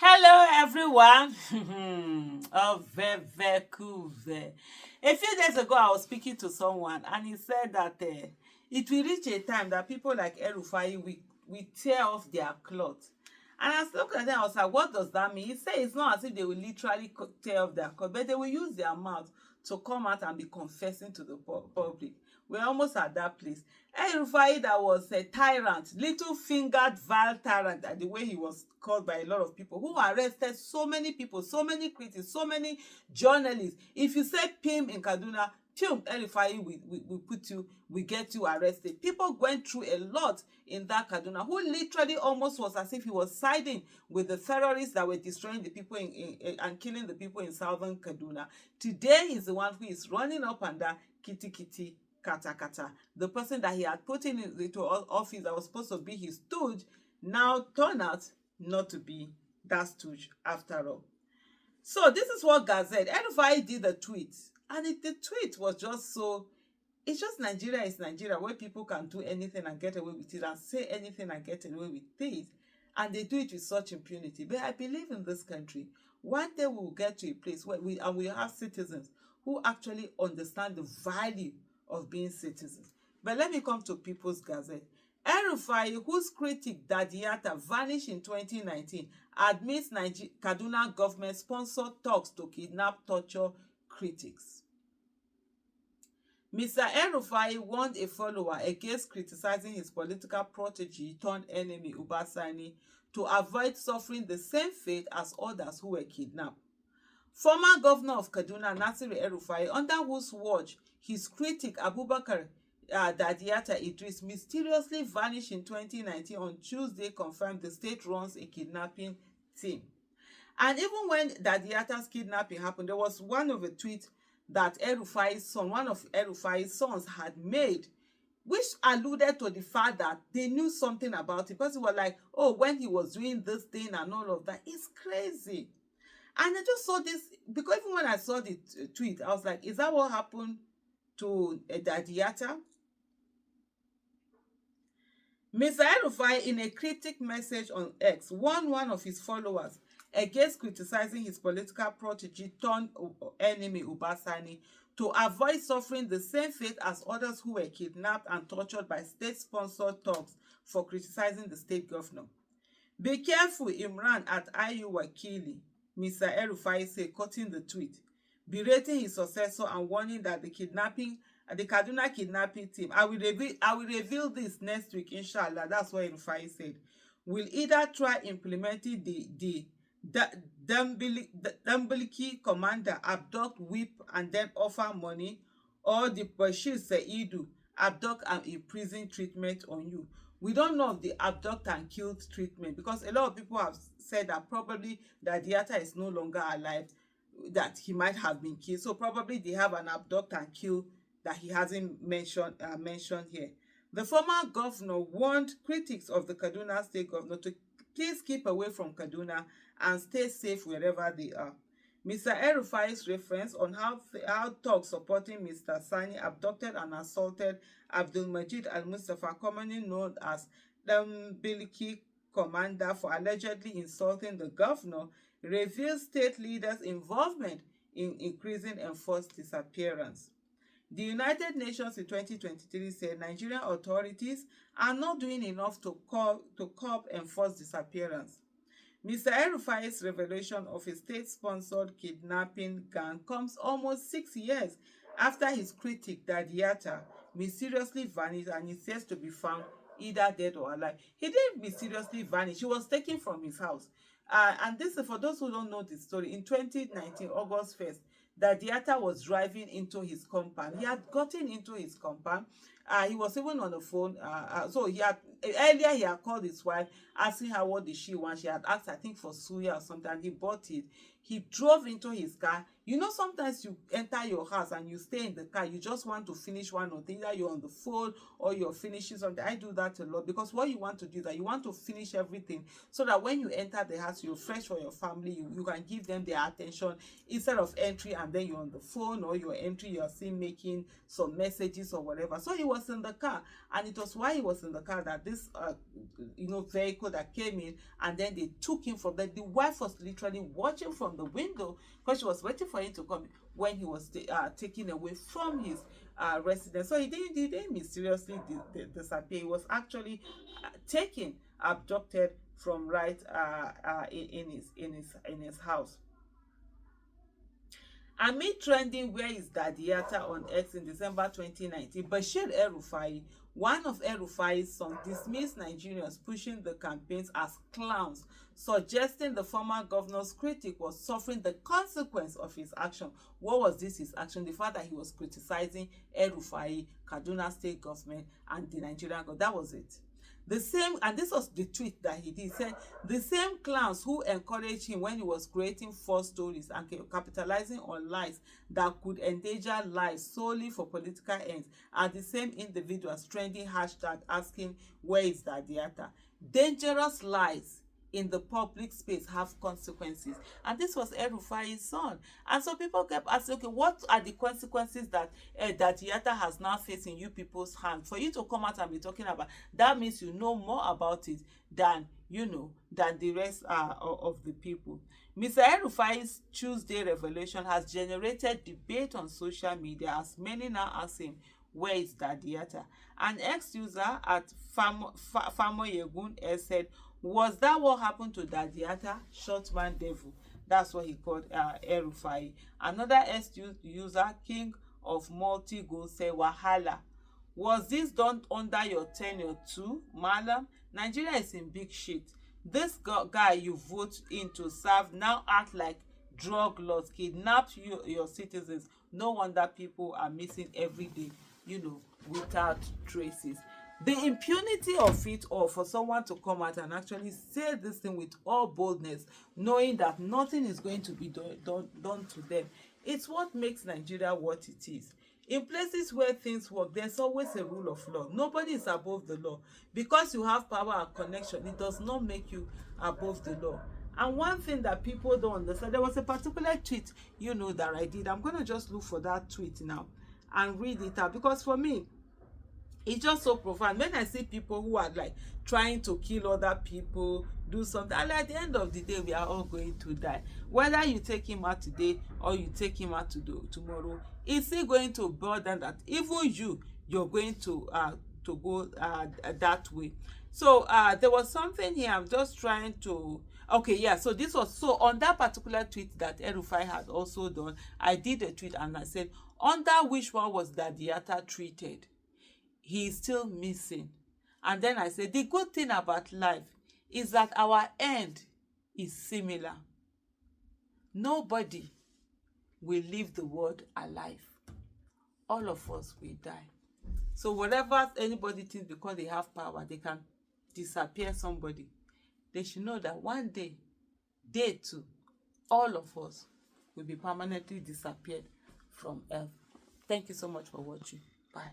Hello, everyone. Oh, very, very cool. A few days ago, I was speaking to someone, and he said that it will reach a time that people like El-Rufai will tear off their clothes. And I was looking at them, I was like, what does that mean? He said it's not as if they will literally tear off their clothes, but they will use their mouth to come out and be confessing to the public. We're almost at that place. El-Rufai, that was a tyrant, little-fingered, vile tyrant, the way he was called by a lot of people, who arrested so many people, so many critics, so many journalists. If you say PIM in Kaduna, PIM, El-Rufai will put you, will get you arrested. People went through a lot in that Kaduna, who literally almost was as if he was siding with the terrorists that were destroying the people and killing the people in southern Kaduna. Today, he's the one who is running up and down, kitty kitty, kata kata. The person that he had put into office that was supposed to be his stooge now turned out not to be that stooge after all. So this is what Gazette, El-Rufai did a tweet, and the tweet was just so, it's just Nigeria is Nigeria, where people can do anything and get away with it and say anything and get away with it, and they do it with such impunity. But I believe in this country, one day we will get to a place where we have citizens who actually understand the value of being citizens. But let me come to People's Gazette. El-Rufai, whose critic Dadat vanished in 2019, admits Kaduna government sponsored talks to kidnap, torture critics. Mr. El-Rufai warned a follower against criticizing his political protege turned enemy Uba Sani to avoid suffering the same fate as others who were kidnapped. Former governor of Kaduna, Nasir El-Rufai, under whose watch his critic Abubakar Dadat Idris mysteriously vanished in 2019, on Tuesday confirmed the state runs a kidnapping team. And even when Dadiata's kidnapping happened, there was one of the tweets that El-Rufai's son, one of El-Rufai's sons, had made, which alluded to the fact that they knew something about it. Because they were like, oh, when he was doing this thing and all of that, it's crazy. And I just saw this, because even when I saw the tweet, I was like, is that what happened to Dadiata? Mr. El-Rufai, in a cryptic message on X, warned one of his followers against criticizing his political protege turned enemy Uba Sani to avoid suffering the same fate as others who were kidnapped and tortured by state-sponsored thugs for criticizing the state governor. Be careful, Imran at IU Wakili, Mr. El-Rufai said, quoting the tweet, berating his successor and warning that the Kaduna kidnapping team, I will reveal this next week, inshallah. That's what El-Rufai said. Will either try implementing the Dambiliki commander, abduct, whip, and then offer money, or the Bashir Saidu, abduct and imprison treatment on you. We don't know of the abduct and killed treatment, because a lot of people have said that probably that Diata is no longer alive, that he might have been killed. So probably they have an abduct and kill that he hasn't mentioned here. The former governor warned critics of the Kaduna State governor to please keep away from Kaduna and stay safe wherever they are. Mr. El-Rufai's reference on how thugs supporting Mr. Sani abducted and assaulted Abdulmajid Al-Mustafa, commonly known as the Biliki commander, for allegedly insulting the governor, reveals state leaders' involvement in increasing enforced disappearance. The United Nations in 2023 said Nigerian authorities are not doing enough to curb enforced disappearance. Mr. El-Rufai's revelation of a state-sponsored kidnapping gang comes almost 6 years after his critic Dadiata mysteriously vanished and is said to be found either dead or alive. He didn't mysteriously vanish. He was taken from his house. And this is for those who don't know the story. In 2019, August 1st, Dadiata was driving into his compound. He had gotten into his compound. He was even on the phone. So earlier he had called his wife, asking her what did she want. She had asked, I think, for suya or something. And he bought it. He drove into his car. You know, sometimes you enter your house and you stay in the car. You just want to finish one or either you're on the phone or you're finishing something. I do that a lot, because what you want to do is that you want to finish everything so that when you enter the house, you're fresh for your family. You can give them their attention instead of entry and then you're on the phone, or you're entry, you're still making some messages or whatever. So he was was in the car, and it was while he was in the car that this vehicle that came in, and then they took him from there. The wife was literally watching from the window because she was waiting for him to come when he was taken away from his residence. So he didn't mysteriously disappear. He was actually taken, abducted from right in his house. Amid trending "Where is Dadiata" on X in December 2019, Bashir El-Rufai, one of El-Rufai's sons, dismissed Nigerians pushing the campaigns as clowns, suggesting the former governor's critic was suffering the consequence of his action. What was this his action? The fact that he was criticizing El-Rufai, Kaduna State government, and the Nigerian government. That was it. The same, and this was the tweet that he did. He said, the same clowns who encouraged him when he was creating false stories and capitalizing on lies that could endanger lives solely for political ends are the same individuals trending hashtag asking where is Dadiata. Dangerous lies in the public space have consequences, and this was El-Rufai's son. And so people kept asking, okay, what are the consequences that Dadiata has now faced in you people's hands? For you to come out and be talking about that means you know more about it than than the rest of the people. Mr. El-Rufai's Tuesday revelation has generated debate on social media, as many now ask him, where is Dadiata? An ex-user at Famoyegun said, was that what happened to Dadiata? Shortman Devil. That's what he called El-Rufai. Another ex-user, King of Multi-Goal, said, Wahala. Was this done under your tenure too, Malam? Nigeria is in big shit. This guy you vote in to serve now act like drug lords, kidnapped your citizens. No wonder people are missing every day, without traces. The impunity of it all, for someone to come out and actually say this thing with all boldness, knowing that nothing is going to be done to them, it's what makes Nigeria what it is. In places where things work, there's always a rule of law. Nobody is above the law. Because you have power and connection, it does not make you above the law. And one thing that people don't understand, there was a particular tweet, that I did. I'm going to just look for that tweet now and read it out, because for me, it's just so profound. When I see people who are like trying to kill other people, do something, and at the end of the day, we are all going to die. Whether you take him out today or you take him out tomorrow, it's still going to burden that even you're going to go that way. So there was something here. I'm just trying to. Okay, yeah. So this was on that particular tweet that El-Rufai had also done. I did a tweet and I said, under which one was Dadiata treated? He is still missing. And then I said, the good thing about life is that our end is similar. Nobody will leave the world alive. All of us will die. So whatever anybody thinks, because they have power, they can disappear somebody. They should know that one day, they too, all of us will be permanently disappeared from earth. Thank you so much for watching. Bye.